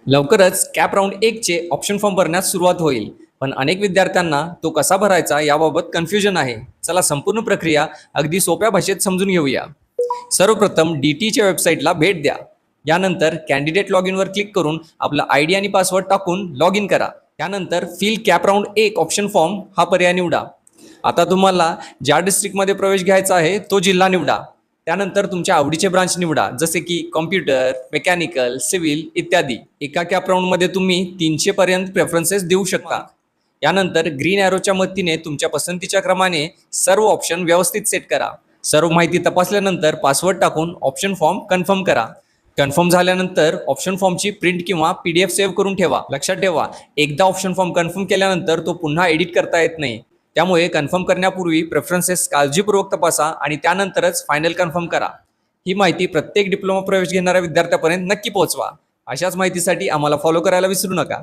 लवकरच cap round 1चे option form भरण्यास सुरुवात होईल. पण अनेक विद्यार्थ्यांना तो कसा भरायचा याबाबत कन्फ्युजन आहे. चला संपूर्ण प्रक्रिया अगदी सोप्या भाषेत समजून घेऊया. सर्वप्रथम DTच्या वेबसाईटला भेट द्या. यानंतर कॅन्डिडेट लॉग इनवर क्लिक करून आपला ID आणि पासवर्ड टाकून लॉग इन करा. त्यानंतर fill CAP round 1 option form हा पर्याय निवडा. आता तुम्हाला ज्या डिस्ट्रिक्टमध्ये प्रवेश घ्यायचा आहे तो जिल्हा निवडा. त्यानंतर तुमच्या आवडीचे ब्रांच निवडा, जसे की कॉम्प्युटर, मेकॅनिकल, सिव्हिल इत्यादी. एका कॅप राऊंडमध्ये तुम्ही 300 पर्यंत प्रेफरन्सेस देऊ शकता. यानंतर ग्रीन ॲरोच्या मदतीने तुमच्या पसंतीच्या क्रमाने सर्व ऑप्शन व्यवस्थित सेट करा. सर्व माहिती तपासल्यानंतर पासवर्ड टाकून ऑप्शन फॉर्म कन्फर्म करा. कन्फर्म झाल्यानंतर ऑप्शन फॉर्मची प्रिंट किंवा PDF सेव्ह करून ठेवा. लक्षात ठेवा, एकदा ऑप्शन फॉर्म कन्फर्म केल्यानंतर तो पुन्हा एडिट करता येत नाही. त्यामुळे कन्फर्म करण्यापूर्वी प्रेफरन्सेस काळजीपूर्वक तपासा आणि त्यानंतरच फायनल कन्फर्म करा. ही माहिती प्रत्येक डिप्लोमा प्रवेश घेणाऱ्या विद्यार्थ्यापर्यंत नक्की पोहोचवा. अशाच माहितीसाठी आम्हाला फॉलो करायला विसरू नका.